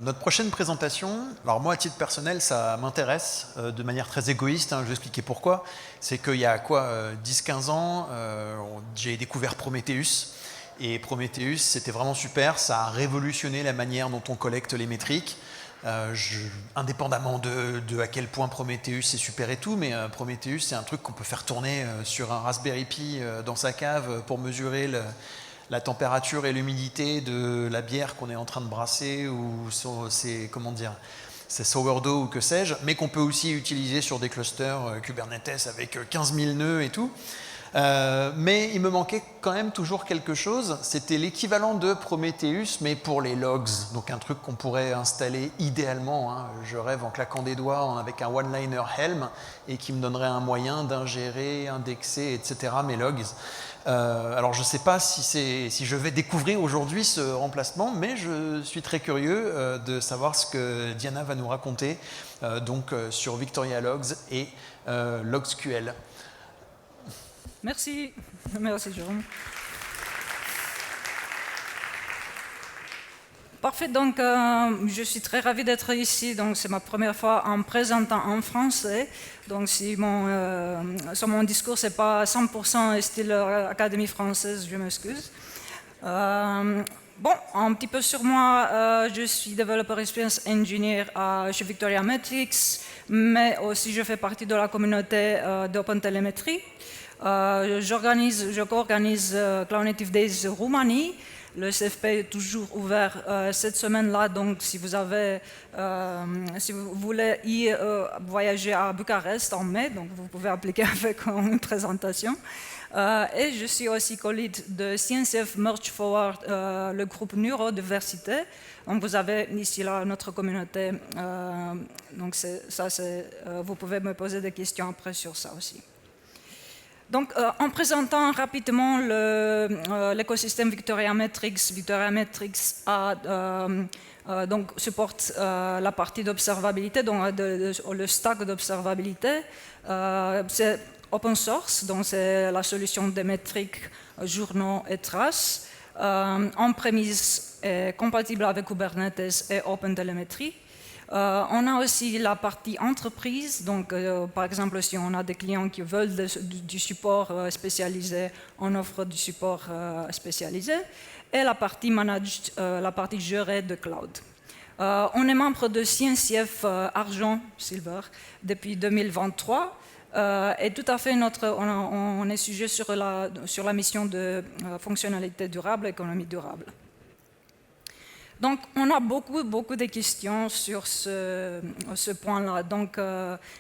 Notre prochaine présentation, alors moi à titre personnel ça m'intéresse de manière très égoïste, je vais expliquer pourquoi. C'est qu'il y a 10-15 ans, j'ai découvert Prometheus. Et Prometheus c'était vraiment super, ça a révolutionné la manière dont on collecte les métriques. Indépendamment de à quel point Prometheus est super et tout, mais Prometheus c'est un truc qu'on peut faire tourner sur un Raspberry Pi dans sa cave pour mesurer la température et l'humidité de la bière qu'on est en train de brasser ou sur ces sourdough ou que sais-je, mais qu'on peut aussi utiliser sur des clusters Kubernetes avec 15 000 nœuds et tout. Mais il me manquait quand même toujours quelque chose, c'était l'équivalent de Prometheus mais pour les logs, donc un truc qu'on pourrait installer idéalement, je rêve en claquant des doigts avec un one-liner Helm et qui me donnerait un moyen d'ingérer, indexer, etc. mes logs. Alors je ne sais pas si je vais découvrir aujourd'hui ce remplacement, mais je suis très curieux de savoir ce que Diana va nous raconter sur Victoria Logs et LogsQL. Merci. Merci, Jérôme. Parfait, donc je suis très ravie d'être ici. Donc c'est ma première fois en présentant en français. Donc si mon discours c'est pas 100% style Académie française, je m'excuse. Bon, un petit peu sur moi, je suis développeur experience engineer chez Victoria Metrics, mais aussi je fais partie de la communauté d'OpenTelemetry. Je co-organise Cloud Native Days Roumanie. Le CFP est toujours ouvert cette semaine-là, donc si vous voulez y voyager à Bucarest en mai, donc vous pouvez appliquer avec une présentation. Et je suis aussi co-lead de CNCF Merge Forward, le groupe neurodiversité. Donc vous avez ici là notre communauté, donc vous pouvez me poser des questions après sur ça aussi. Donc, en présentant rapidement l'écosystème Victoria Metrics supporte la partie d'observabilité, donc le stack d'observabilité. C'est open source, donc c'est la solution des métriques, journaux et traces. On-premise est compatible avec Kubernetes et OpenTelemetry. On a aussi la partie entreprise, donc par exemple si on a des clients qui veulent du support spécialisé, on offre du support spécialisé, et la partie managed, la partie gérée de cloud. On est membre de CNCF Argent, Silver, depuis 2023, et tout à fait on est sujet sur la mission de fonctionnalité durable, économie durable. Donc, on a beaucoup de questions sur ce point-là. Donc,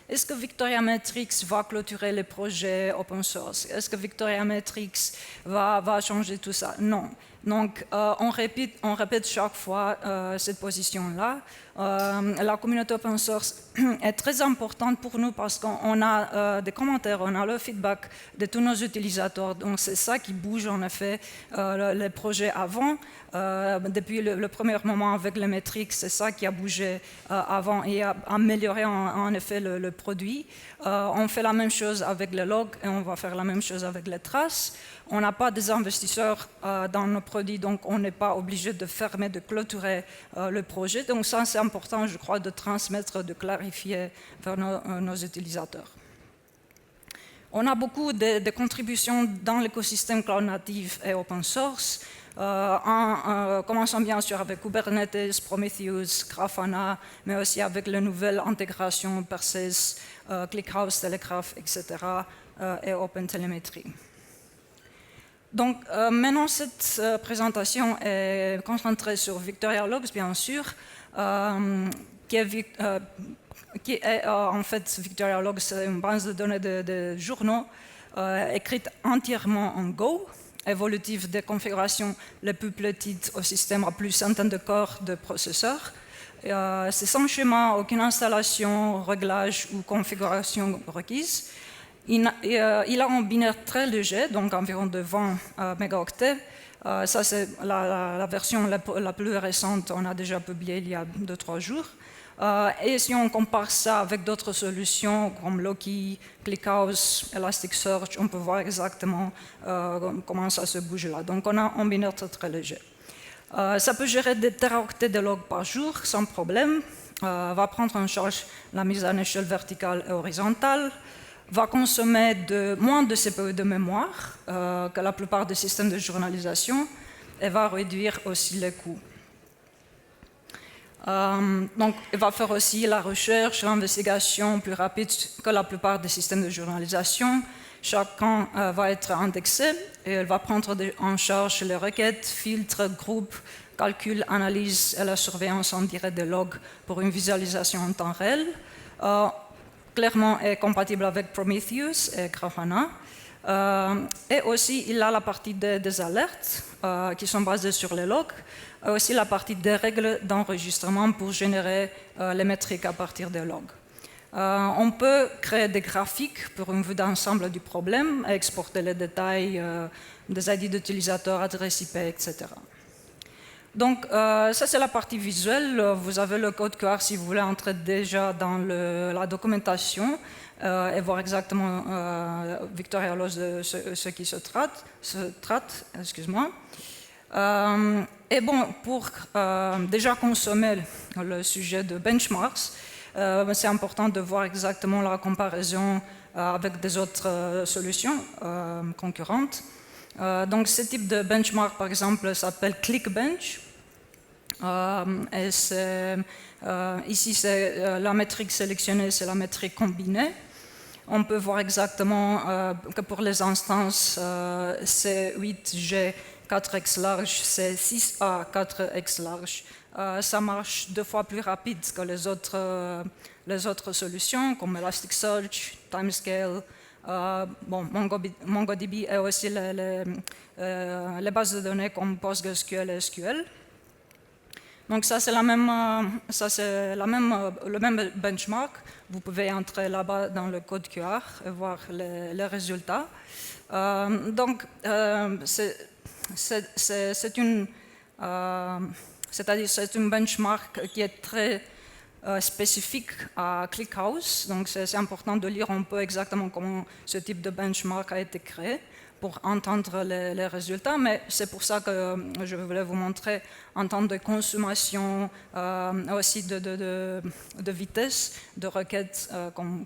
est-ce que Victoria Metrics va clôturer les projets open source? Est-ce que Victoria Metrics va changer tout ça? Non. Donc, on répète chaque fois cette position-là. La communauté open source est très importante pour nous parce qu'on a des commentaires, on a le feedback de tous nos utilisateurs. Donc, c'est ça qui bouge en effet les projets avant. Depuis le premier moment avec les métriques, c'est ça qui a bougé avant et a amélioré en effet le produit. On fait la même chose avec les logs et on va faire la même chose avec les traces. On n'a pas des investisseurs dans nos produits, donc on n'est pas obligé de fermer, de clôturer le projet. Donc ça, c'est important, je crois, de transmettre, de clarifier vers nos utilisateurs. On a beaucoup de contributions dans l'écosystème cloud native et open source. En commençant bien sûr avec Kubernetes, Prometheus, Grafana, mais aussi avec les nouvelles intégrations Perseus, ClickHouse, Telegraph, etc. Et OpenTelemetry. Donc maintenant cette présentation est concentrée sur Victoria Logs, bien sûr, qui est en fait Victoria Logs, c'est une base de données de journaux écrite entièrement en Go, évolutive des configurations les plus petites au système à plus centaines de corps de processeurs. C'est sans schéma, aucune installation, réglage ou configuration requise. Il a un binaire très léger, donc environ de 20 mégaoctets. Ça, c'est la version la plus récente, on a déjà publié il y a 2-3 jours. Et si on compare ça avec d'autres solutions comme Loki, ClickHouse, Elasticsearch, on peut voir exactement comment ça se bouge là. Donc on a un binaire très léger. Ça peut gérer des teraoctets de logs par jour sans problème, va prendre en charge la mise en échelle verticale et horizontale, va consommer moins de CPU de mémoire que la plupart des systèmes de journalisation et va réduire aussi les coûts. Donc, il va faire aussi la recherche, l'investigation plus rapide que la plupart des systèmes de journalisation. Chacun va être indexé et il va prendre en charge les requêtes, filtres, groupes, calcul, analyse et la surveillance en direct des logs pour une visualisation en temps réel. Clairement est compatible avec Prometheus et Grafana. Et aussi, il a la partie des alertes qui sont basées sur les logs, et aussi la partie des règles d'enregistrement pour générer les métriques à partir des logs. On peut créer des graphiques pour une vue d'ensemble du problème, et exporter les détails des ID d'utilisateurs, adresses IP, etc. Donc, ça c'est la partie visuelle. Vous avez le code QR si vous voulez entrer déjà dans la documentation et voir exactement Victoria Logs de ce qui se traite. Excuse-moi. Et bon, pour déjà consommer le sujet de benchmarks, c'est important de voir exactement la comparaison avec des autres solutions concurrentes. Donc, ce type de benchmark, par exemple, s'appelle ClickBench. Ici, c'est la métrique sélectionnée, c'est la métrique combinée. On peut voir exactement que pour les instances, c'est 8G 4x large, c'est 6A 4x large. Ça marche 2 fois plus rapide que les autres solutions, comme Elasticsearch, Timescale, MongoDB et aussi les bases de données comme PostgreSQL et SQL. Donc ça c'est le même benchmark. Vous pouvez entrer là-bas dans le code QR et voir les résultats. Donc c'est une benchmark qui est très spécifique à ClickHouse. Donc c'est important de lire un peu exactement comment ce type de benchmark a été créé pour entendre les résultats, mais c'est pour ça que je voulais vous montrer en termes de consommation, aussi de vitesse, de requête,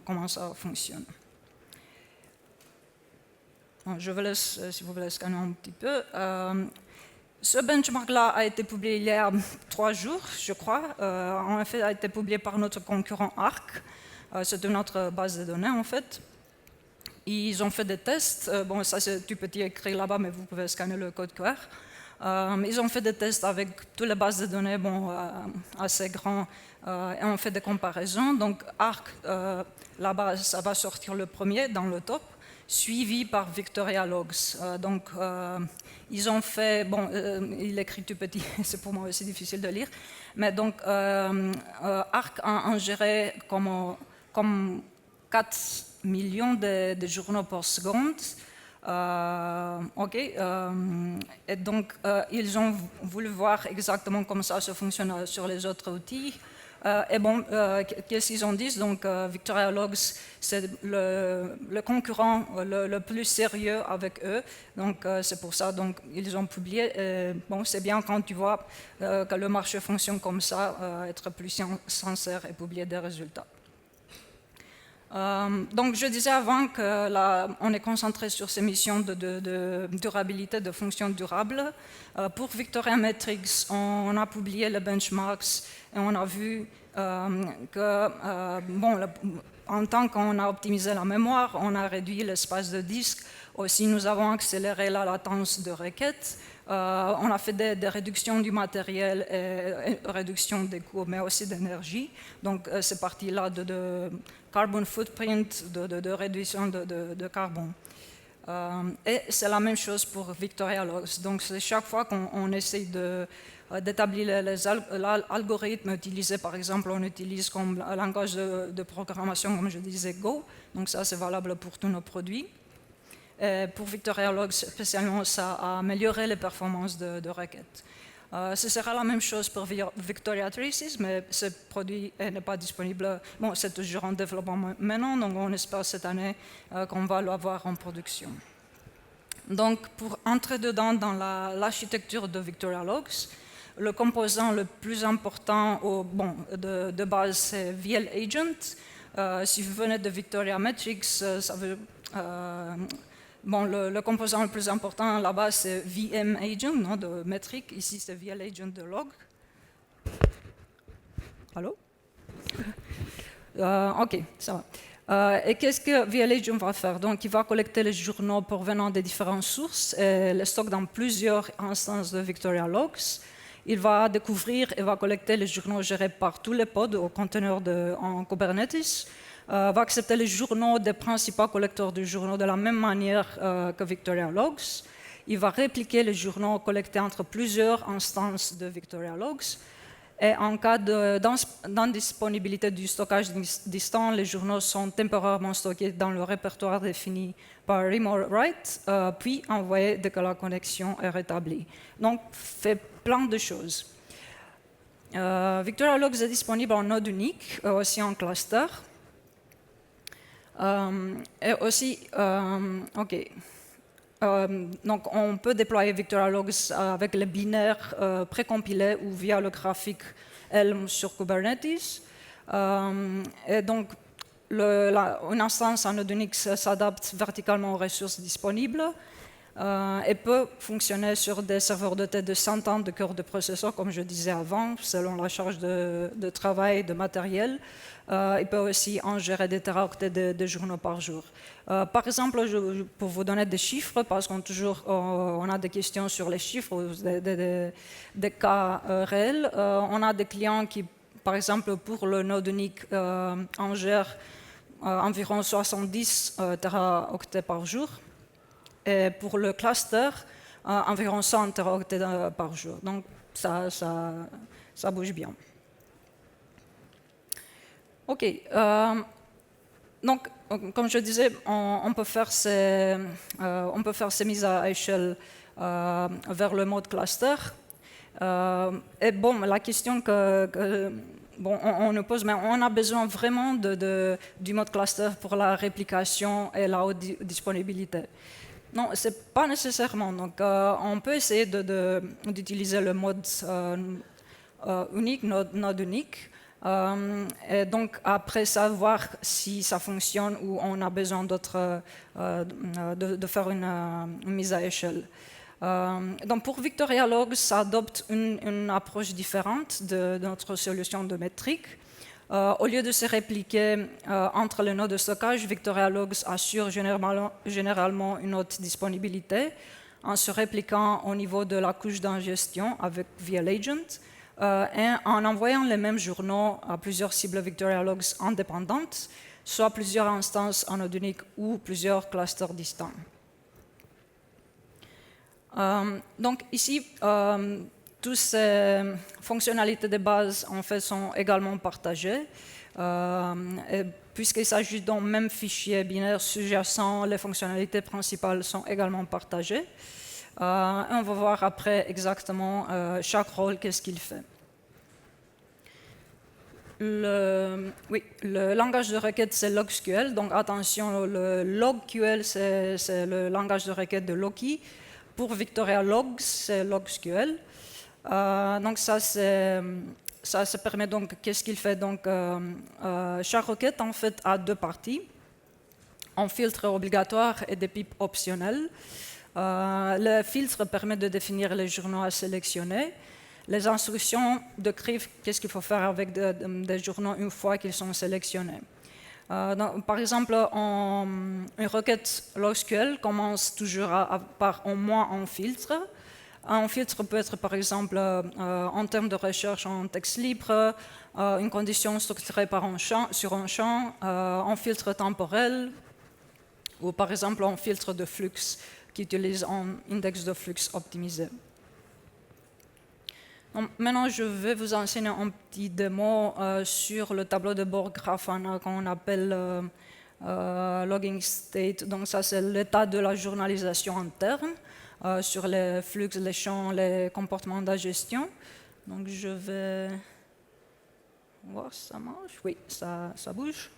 comment ça fonctionne. Bon, je vous laisse, si vous voulez, scanner un petit peu. Ce benchmark-là a été publié il y a 3 jours, je crois. En effet, a été publié par notre concurrent Arc. C'est notre base de données, en fait. Ils ont fait des tests, bon ça c'est tout petit écrit là-bas, mais vous pouvez scanner le code QR. Ils ont fait des tests avec toutes les bases de données assez grands et on fait des comparaisons. Donc Arc, là-bas, ça va sortir le premier dans le top, suivi par Victoria Logs. Donc ils ont fait, il écrit tout petit, c'est pour moi aussi difficile de lire, mais donc Arc a ingéré comme 4 millions de journaux par seconde. Et donc, ils ont voulu voir exactement comment ça se fonctionne sur les autres outils. Qu'est-ce qu'ils en disent? Donc, Victoria Logs, c'est le concurrent le plus sérieux avec eux. Donc, c'est pour ça ils ont publié. C'est bien quand tu vois que le marché fonctionne comme ça, être plus sincère et publier des résultats. Donc je disais avant qu'on est concentré sur ces missions de durabilité, de fonctions durables. Pour Victoria Metrics, on a publié les benchmarks et on a vu en tant qu'on a optimisé la mémoire, on a réduit l'espace de disque. Aussi, nous avons accéléré la latence de requêtes. On a fait des réductions du matériel et réduction des coûts, mais aussi d'énergie. Donc, c'est parti là de carbon footprint, de réduction de carbone. Et c'est la même chose pour Victoria Logs. Donc, c'est chaque fois qu'on essaye d'établir les algorithmes utilisés, par exemple, on utilise comme langage de programmation, comme je disais, Go. Donc, ça, c'est valable pour tous nos produits. Et pour Victoria Logs, spécialement, ça a amélioré les performances de requêtes. Ce sera la même chose pour Victoria Traces, mais ce produit n'est pas disponible. Bon, c'est toujours en développement maintenant, donc on espère cette année qu'on va l'avoir en production. Donc, pour entrer dedans dans l'architecture de Victoria Logs, le composant le plus important de base, c'est VL Agent. Si vous venez de Victoria Metrics, ça veut... le composant le plus important là-bas, c'est VM Agent, non, de Metric. Ici, c'est VL Agent de log. Allô? OK, ça va. Et qu'est-ce que VL Agent va faire? Donc, il va collecter les journaux provenant des différentes sources et les stocke dans plusieurs instances de Victoria Logs. Il va découvrir et va collecter les journaux gérés par tous les pods au conteneur en Kubernetes. Va accepter les journaux des principaux collecteurs de journaux de la même manière que Victoria Logs. Il va répliquer les journaux collectés entre plusieurs instances de Victoria Logs. Et en cas d'indisponibilité du stockage distant, les journaux sont temporairement stockés dans le répertoire défini par remote write, puis envoyés dès que la connexion est rétablie. Donc, fait plein de choses. Victoria Logs est disponible en node unique, aussi en cluster. Et aussi, donc on peut déployer Victoria Logs avec les binaires précompilés ou via le graphique Helm sur Kubernetes. Et donc, une instance en node Unix s'adapte verticalement aux ressources disponibles et peut fonctionner sur des serveurs dotés de centaines de cœurs de processeurs, comme je disais avant, selon la charge de travail, de matériel. Il peut aussi en gérer des téraoctets de journaux par jour. Par exemple, pour vous donner des chiffres, parce qu'on a des questions sur les chiffres, des cas réels, on a des clients qui, par exemple, pour le node unique, en gèrent environ 70 téraoctets par jour. Et pour le cluster, environ 100 téraoctets par jour. Donc, ça bouge bien. OK. Donc, comme je disais, on peut faire ces mises à échelle vers le mode cluster. Et bon, la question on nous pose, mais on a besoin vraiment du mode cluster pour la réplication et la haute disponibilité. Non, ce n'est pas nécessairement. Donc, on peut essayer d'utiliser le mode unique, node unique. Et donc, après savoir si ça fonctionne ou on a besoin de faire une mise à échelle. Donc, pour Victoria Logs, ça adopte une approche différente de notre solution de métrique. Au lieu de se répliquer entre les nodes de stockage, Victoria Logs assure généralement une haute disponibilité en se répliquant au niveau de la couche d'ingestion avec VL Agent et en envoyant les mêmes journaux à plusieurs cibles Victoria Logs indépendantes, soit plusieurs instances en node unique ou plusieurs clusters distants. Donc ici, toutes ces fonctionnalités de base en fait, sont également partagées. Puisqu'il s'agit d'un même fichier binaire sous-jacent, les fonctionnalités principales sont également partagées. Et on va voir après exactement chaque rôle, qu'est-ce qu'il fait. Le langage de requête, c'est LogSQL. Donc attention, le LogQL, c'est le langage de requête de Loki. Pour Victoria Logs, c'est LogSQL. Donc ça permet donc, qu'est-ce qu'il fait? Donc, chaque requête en fait a deux parties, un filtre obligatoire et des pipes optionnels. Le filtre permet de définir les journaux à sélectionner. Les instructions décrivent qu'est-ce qu'il faut faire avec des journaux une fois qu'ils sont sélectionnés. Donc, par exemple, une requête LogSQL commence toujours par au moins un filtre. Un filtre peut être, par exemple, en termes de recherche en texte libre, une condition structurée sur un champ, un filtre temporel, ou par exemple un filtre de flux qui utilise un index de flux optimisé. Donc, maintenant, je vais vous enseigner un petit démo sur le tableau de bord Grafana qu'on appelle logging state. Donc, ça, c'est l'état de la journalisation interne sur les flux, les champs, les comportements de gestion. Donc, je vais voir si ça marche. Oui, ça bouge.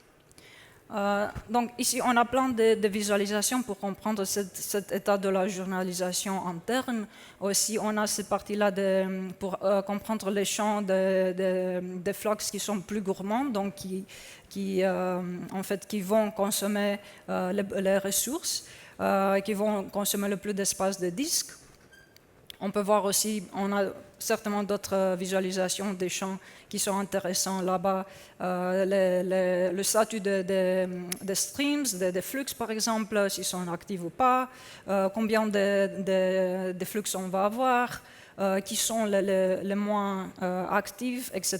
Donc ici, on a plein de visualisations pour comprendre cet état de la journalisation interne. Aussi, on a cette partie-là pour comprendre les champs des flux qui sont plus gourmands, donc en fait, qui vont consommer les ressources, qui vont consommer le plus d'espace de disque. On peut voir aussi, on a certainement d'autres visualisations des champs qui sont intéressants là-bas. Le statut des streams, des flux par exemple, s'ils sont actifs ou pas, combien de flux on va avoir, qui sont les moins actifs, etc.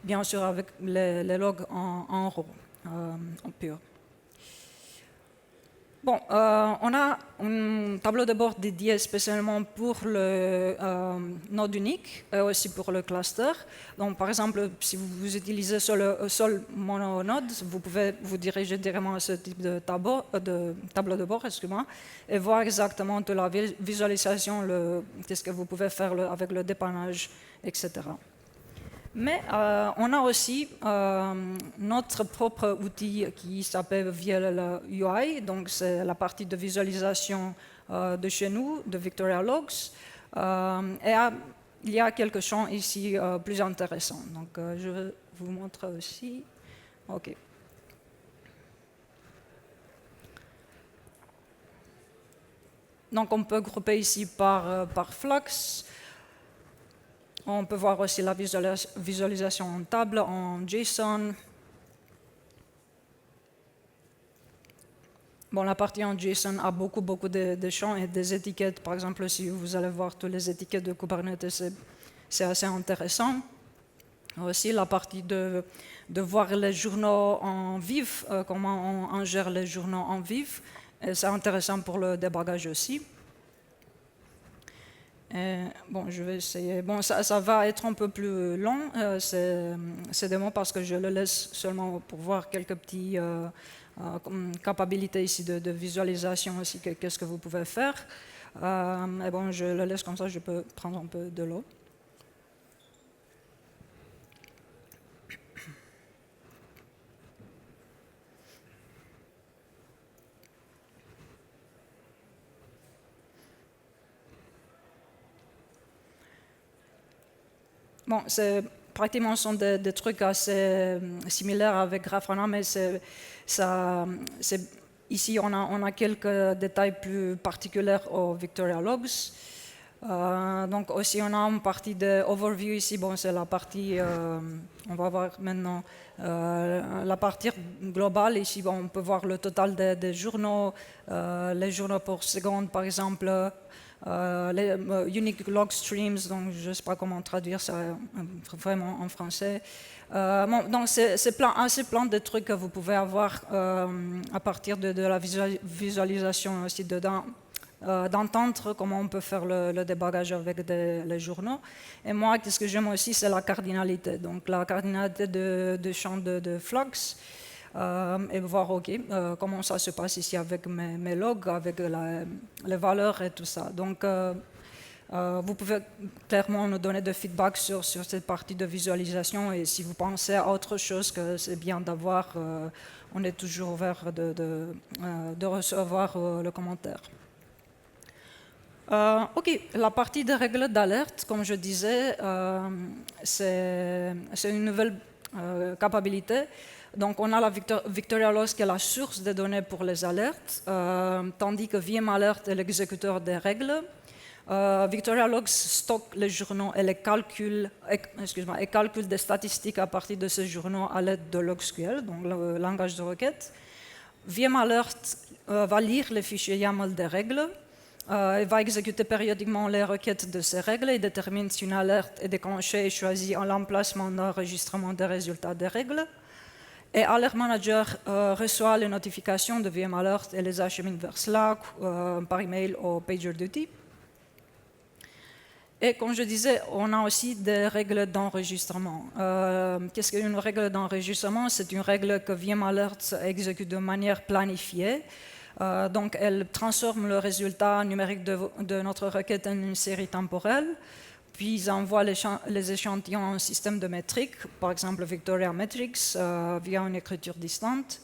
Bien sûr avec les logs en RAW, en pur. Bon, on a un tableau de bord dédié spécialement pour le node unique et aussi pour le cluster. Donc, par exemple, si vous utilisez seul mononode, vous pouvez vous diriger directement à ce type de tableau de bord, excusez-moi, et voir exactement toute la visualisation, qu'est-ce que vous pouvez faire avec le dépannage, etc. Mais on a aussi notre propre outil qui s'appelle VLL UI, donc c'est la partie de visualisation de chez nous, de Victoria Logs. Et il y a quelques champs ici plus intéressants. Donc je vais vous montrer aussi. OK. Donc on peut grouper ici par flux. On peut voir aussi la visualisation en table, en JSON. Bon, la partie en JSON a beaucoup de champs et des étiquettes. Par exemple, si vous allez voir toutes les étiquettes de Kubernetes, c'est assez intéressant. Aussi, la partie de voir les journaux en vif, comment on gère les journaux en vif. C'est intéressant pour le débagage aussi. Bon, je vais essayer. Bon, ça va être un peu plus long, ces démos, parce que je le laisse seulement pour voir quelques petites capacités ici de visualisation aussi, qu'est-ce que vous pouvez faire. Et bon, je le laisse comme ça, je peux prendre un peu de l'eau. Bon, pratiquement sont des trucs assez similaires avec Grafana, mais ici on a quelques détails plus particuliers aux Victoria Logs. Donc aussi on a une partie de overview ici. Bon, c'est la partie, on va voir maintenant la partie globale. Ici, bon, on peut voir le total des journaux, les journaux par seconde par exemple. Les unique log streams, donc je ne sais pas comment traduire ça vraiment en français. Bon, donc c'est plein de trucs que vous pouvez avoir à partir de la visualisation aussi dedans, d'entendre comment on peut faire le débagage avec les journaux. Et moi, ce que j'aime aussi, c'est la cardinalité. Donc la cardinalité de champ de flux. Et voir comment ça se passe ici avec mes logs, avec les valeurs et tout ça. Donc, vous pouvez clairement nous donner des feedbacks sur cette partie de visualisation, et si vous pensez à autre chose que c'est bien d'avoir, on est toujours ouvert de recevoir le commentaire. OK, la partie des règles d'alerte, comme je disais, c'est une nouvelle capacité. Donc, on a la Victoria Logs qui est la source des données pour les alertes, tandis que VM Alert est l'exécuteur des règles. Victoria Logs stocke les journaux et calcule des statistiques à partir de ces journaux à l'aide de LogSQL, donc le langage de requête. VM Alert va lire les fichiers YAML des règles, il va exécuter périodiquement les requêtes de ces règles et détermine si une alerte est déclenchée et choisit l'emplacement d'enregistrement des résultats des règles. Et Alert Manager reçoit les notifications de VM Alert et les achemine vers Slack, par email ou PagerDuty. Et comme je disais, on a aussi des règles d'enregistrement. Qu'est-ce qu'une règle d'enregistrement? C'est une règle que VM Alert exécute de manière planifiée. Donc, elle transforme le résultat numérique de notre requête en une série temporelle, puis envoie les échantillons en système de métriques, par exemple Victoria Metrics, via une écriture distante.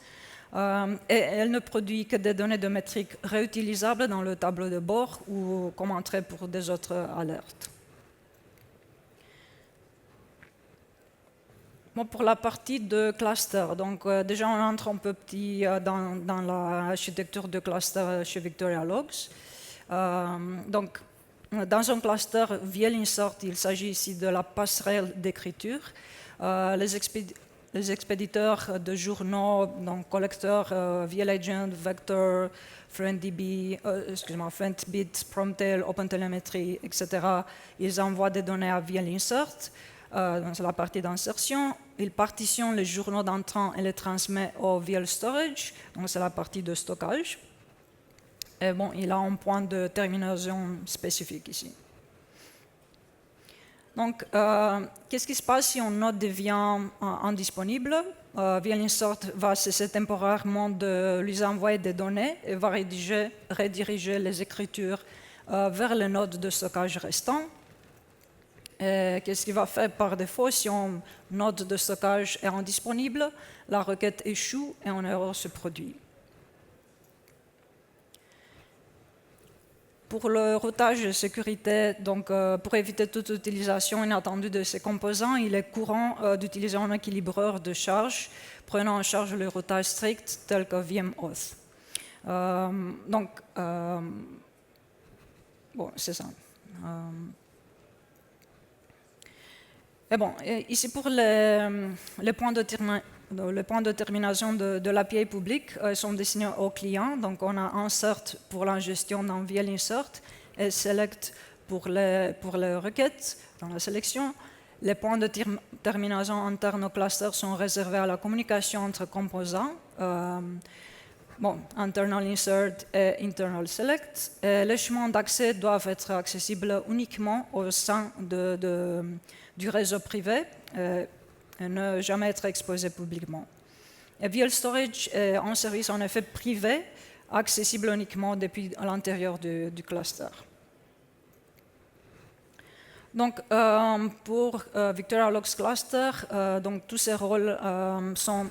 Et elle ne produit que des données de métrique réutilisables dans le tableau de bord ou comme entrée pour des autres alertes. Bon, pour la partie de cluster, donc déjà on entre un peu petit dans l'architecture de cluster chez Victoria Logs. Donc, dans un cluster VL Insert, il s'agit ici de la passerelle d'écriture. Les expéditeurs de journaux, donc collecteurs VL Agent, Vector, FriendDB, FriendBit, Promptel, OpenTelemetry, etc. Ils envoient des données à VL Insert. C'est la partie d'insertion. Il partitionne les journaux d'entrant et les transmet au VL Storage, donc c'est la partie de stockage. Et bon, il a un point de termination spécifique ici. Donc, qu'est-ce qui se passe si une node devient indisponible? VL Insert va cesser temporairement de lui envoyer des données et va rediriger les écritures vers les nodes de stockage restants. Qu'est-ce qu'il va faire par défaut si une node de stockage est indisponible? La requête échoue et une erreur se produit. Pour le routage de sécurité, donc pour éviter toute utilisation inattendue de ces composants, il est courant d'utiliser un équilibreur de charge prenant en charge le routage strict tel que VMAuth. Bon, c'est ça. Et bon, ici pour les points de termination de l'API public sont destinés aux clients. Donc on a insert pour la gestion dans VL Insert et select pour les requêtes dans la sélection. Les points de termination internes au cluster sont réservés à la communication entre composants. Internal insert et internal select. Et les chemins d'accès doivent être accessibles uniquement au sein du réseau privé et ne jamais être exposés publiquement. Et VL Storage est un service en effet privé, accessible uniquement depuis l'intérieur du cluster. Donc, pour Victoria Logs Cluster, donc, tous ces rôles sont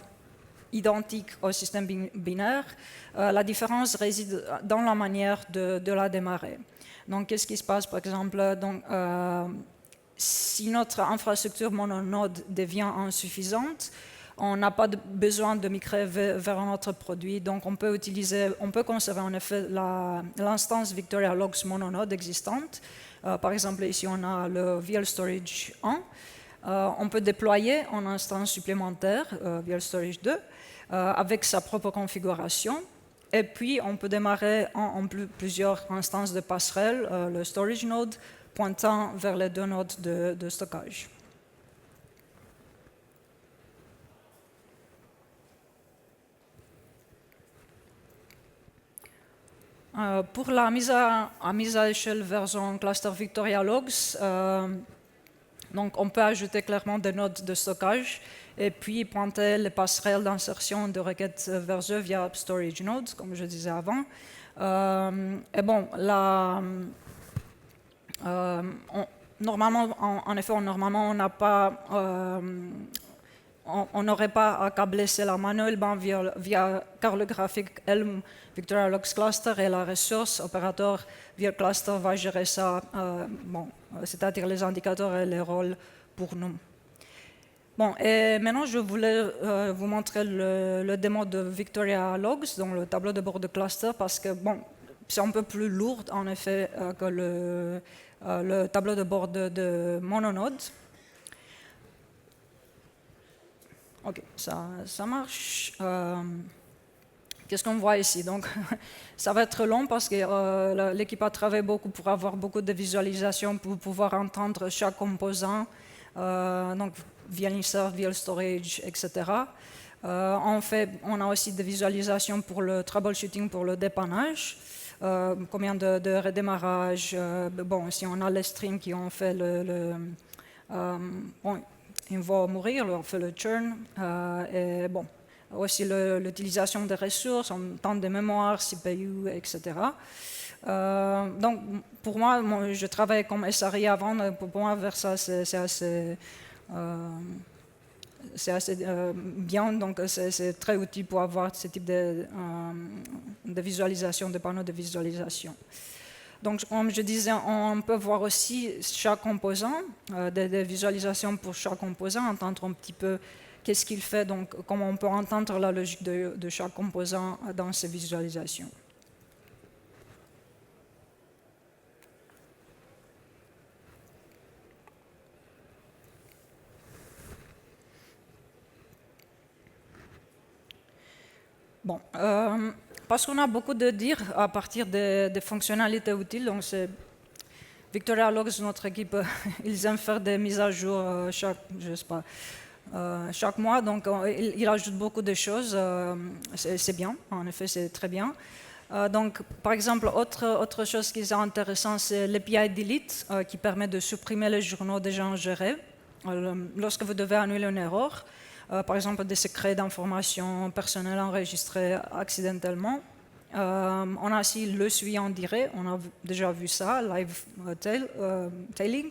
identiques au système binaire. La différence réside dans la manière de la démarrer. Donc, qu'est-ce qui se passe, par exemple, si notre infrastructure mononode devient insuffisante, on n'a pas besoin de migrer vers un autre produit. Donc, on peut conserver en effet l'instance Victoria Logs mononode existante. Par exemple, ici, on a le VL Storage 1. On peut déployer une instance supplémentaire, VL Storage 2, avec sa propre configuration. Et puis, on peut démarrer en plusieurs instances de passerelle, le storage node, pointant vers les deux nodes de stockage. Pour la mise à échelle vers un cluster Victoria Logs, donc on peut ajouter clairement des nodes de stockage et puis pointer les passerelles d'insertion de requêtes vers eux via storage nodes, comme je disais avant. Et bon, normalement, en effet, on n'a pas, on n'aurait pas à câbler cela manuellement via car le graphique Helm Victoria Logs Cluster et la ressource opérateur via cluster va gérer ça, c'est-à-dire les indicateurs et les rôles pour nous. Bon, et maintenant je voulais vous montrer le démo de Victoria Logs dans le tableau de bord de cluster parce que bon, c'est un peu plus lourd en effet que le tableau de bord de mononode. Ok, ça marche. Qu'est-ce qu'on voit ici? Donc, ça va être long parce que l'équipe a travaillé beaucoup pour avoir beaucoup de visualisations pour pouvoir entendre chaque composant, donc VL Insert, VL Storage, etc. On a aussi des visualisations pour le troubleshooting, pour le dépannage, combien de redémarrage. Si on a les streams qui ont fait ils vont mourir, on fait le churn. Et bon, aussi l'utilisation des ressources, en temps de mémoire, CPU, etc. Donc, pour moi, je travaillais comme SRI avant, pour moi, vers ça, c'est assez c'est assez bien, donc c'est très utile pour avoir ce type de visualisation, de panneaux de visualisation. Donc, comme je disais, on peut voir aussi chaque composant, des visualisations pour chaque composant, entendre un petit peu qu'est-ce qu'il fait, donc comment on peut entendre la logique de chaque composant dans ces visualisations. Bon, parce qu'on a beaucoup de dire à partir des fonctionnalités utiles, donc c'est VictoriaLogs, notre équipe, ils aiment faire des mises à jour chaque mois, donc ils ajoutent beaucoup de choses, c'est bien, en effet c'est très bien. Donc, par exemple, autre chose qui est intéressante, c'est l'API Delete, qui permet de supprimer les journaux déjà ingérés. Lorsque vous devez annuler une erreur, par exemple des secrets d'informations personnelles enregistrés accidentellement. On a aussi le suivi en direct, on a déjà vu ça, live tailing,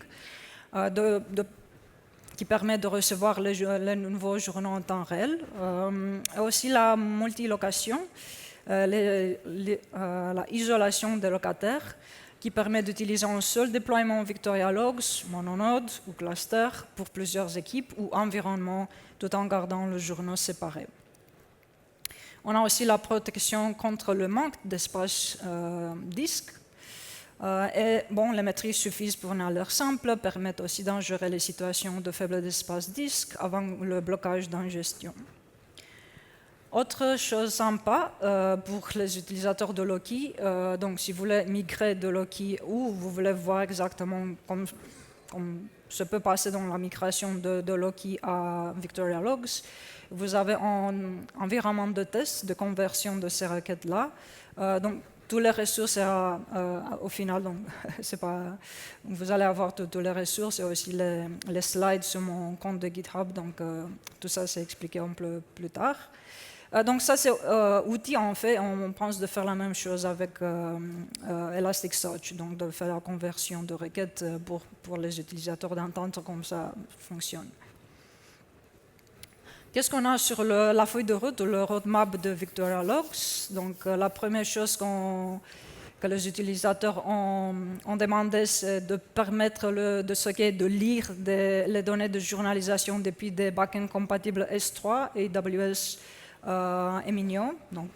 qui permet de recevoir les nouveaux journaux en temps réel. Et aussi la multilocation, la isolation des locataires, qui permet d'utiliser un seul déploiement VictoriaLogs, mononode ou cluster pour plusieurs équipes ou environnements, tout en gardant le journaux séparés. On a aussi la protection contre le manque d'espace disque. Et bon, les maîtrises suffisent pour une alerte simple, permettent aussi d'en gérer les situations de faible espace disque avant le blocage d'ingestion. Autre chose sympa pour les utilisateurs de Loki, donc si vous voulez migrer de Loki ou vous voulez voir exactement comme se peut passer dans la migration de Loki à VictoriaLogs, vous avez un environnement de test de conversion de ces requêtes-là. Donc, toutes les ressources au final, donc, vous allez avoir toutes les ressources et aussi les slides sur mon compte de GitHub. Donc, tout ça, c'est expliqué un peu plus tard. Donc, ça, c'est outil, en fait, on pense de faire la même chose avec Elasticsearch, donc de faire la conversion de requêtes pour les utilisateurs d'entendre comme ça fonctionne. Qu'est-ce qu'on a sur la feuille de route, le roadmap de VictoriaLogs? Donc, la première chose que les utilisateurs ont demandé, c'est de permettre de stocker, de lire les données de journalisation depuis des backends compatibles S3 et AWS Minio. Donc,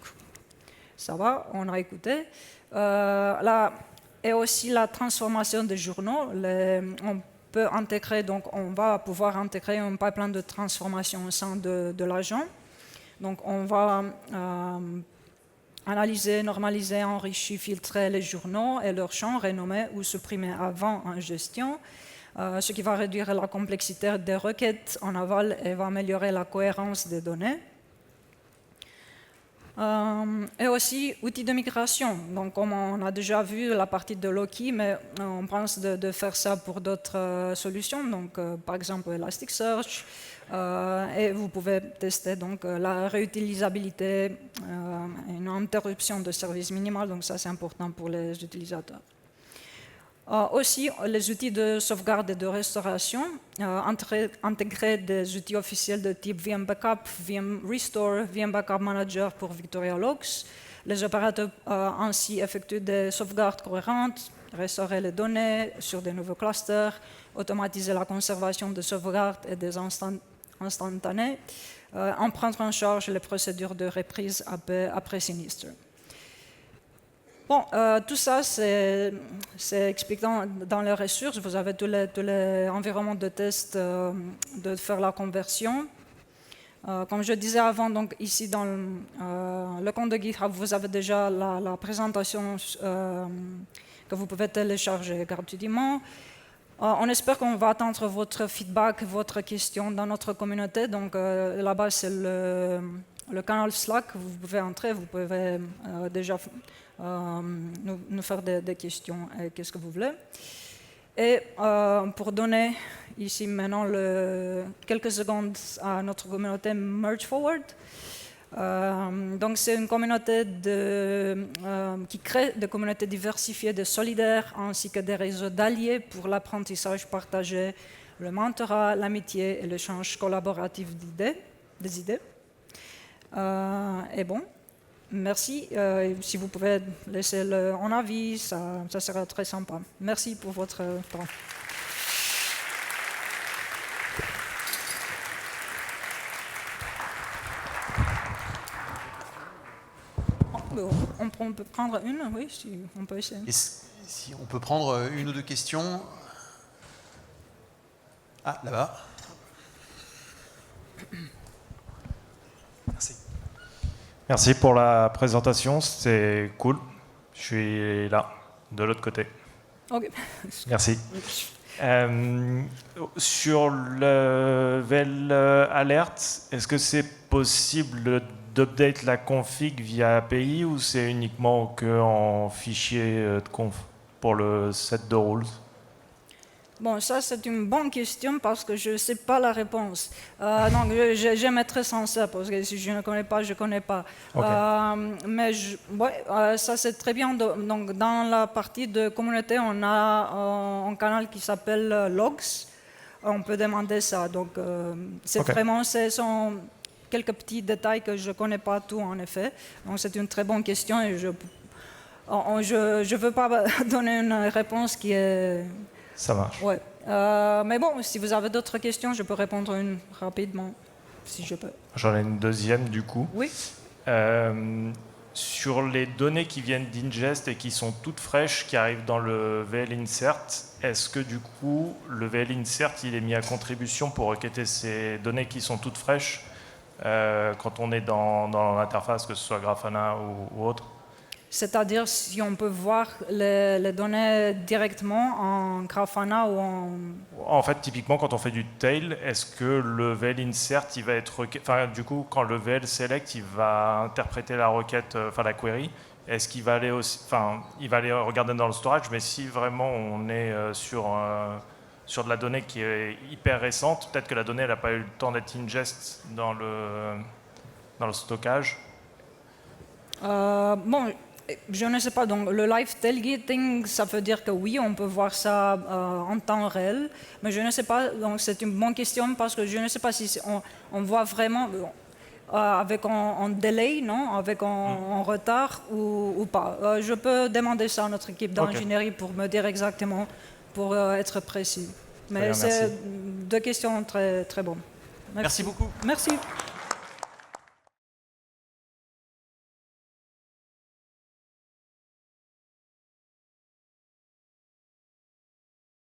ça va, on a écouté. Et aussi la transformation des journaux. On va pouvoir intégrer un pipeline de transformation au sein de l'agent. Donc, on va analyser, normaliser, enrichir, filtrer les journaux et leurs champs, renommer ou supprimer avant ingestion, ce qui va réduire la complexité des requêtes en aval et va améliorer la cohérence des données. Et aussi outils de migration. Donc, comme on a déjà vu la partie de Loki, mais on pense de faire ça pour d'autres solutions. Donc, par exemple, Elasticsearch. Et vous pouvez tester donc la réutilisabilité, une interruption de service minimal. Donc, ça, c'est important pour les utilisateurs. Aussi, les outils de sauvegarde et de restauration, intégrer des outils officiels de type VM Backup, VM Restore, VM Backup Manager pour VictoriaLogs. Les opérateurs ainsi effectuent des sauvegardes cohérentes, restaurer les données sur des nouveaux clusters, automatiser la conservation des sauvegardes et des instantanés, en prendre en charge les procédures de reprise après sinistre. Bon, tout ça, c'est expliqué dans les ressources. Vous avez tous les environnements de test de faire la conversion. Comme je disais avant, donc ici dans le compte de GitHub, vous avez déjà la présentation que vous pouvez télécharger gratuitement. On espère qu'on va attendre votre feedback, votre question dans notre communauté. Donc là-bas, c'est le canal Slack. Vous pouvez entrer, vous pouvez déjà nous faire des questions et qu'est-ce que vous voulez. Et pour donner ici maintenant quelques secondes à notre communauté Merge Forward. Donc c'est une communauté qui crée des communautés diversifiées, de solidaires, ainsi que des réseaux d'alliés pour l'apprentissage partagé le mentorat, l'amitié et l'échange collaboratif des idées. Et bon, merci. Si vous pouvez laisser un avis, ça sera très sympa. Merci pour votre temps. On peut prendre une, oui, si on peut essayer. Et si on peut prendre une ou deux questions. Ah, là-bas. Merci. Merci pour la présentation, c'est cool. Je suis là, de l'autre côté. Ok. Merci. Sur le VEL Alert, est-ce que c'est possible d'update la config via API ou c'est uniquement qu'en fichier de conf pour le set de rules? Bon, ça c'est une bonne question parce que je ne sais pas la réponse. Donc j'aime être sincère parce que si je ne connais pas, je ne connais pas. Okay. Mais ça c'est très bien. Donc dans la partie de communauté, on a un canal qui s'appelle Logs. On peut demander ça. Donc c'est okay. Vraiment, ce sont quelques petits détails que je ne connais pas tout en effet. Donc c'est une très bonne question et je ne veux pas donner une réponse qui est... Ça marche. Ouais. Mais bon, si vous avez d'autres questions, je peux répondre une rapidement, si je peux. J'en ai une deuxième du coup. Oui. Sur les données qui viennent d'Ingest et qui sont toutes fraîches, qui arrivent dans le VL Insert, est-ce que du coup, le VL Insert, il est mis à contribution pour requêter ces données qui sont toutes fraîches quand on est dans l'interface, que ce soit Grafana ou autre? C'est-à-dire si on peut voir les données directement en Grafana ou en... En fait, typiquement, quand on fait du tail, est-ce que le VL insert, il va être... Enfin, du coup, quand le VL select, il va interpréter la requête, enfin la query, est-ce qu'il va aller aussi... Enfin, il va aller regarder dans le storage, mais si vraiment on est sur de la donnée qui est hyper récente, peut-être que la donnée, elle n'a pas eu le temps d'être ingest dans le stockage. Bon... Je ne sais pas, donc le live tailgating, ça veut dire que oui, on peut voir ça en temps réel, mais je ne sais pas, donc c'est une bonne question parce que je ne sais pas si on voit vraiment avec un delay, non, avec un retard ou pas. Je peux demander ça à notre équipe d'ingénierie pour me dire exactement, pour être précis. Mais c'est deux questions très, très bonnes. Merci beaucoup. Merci.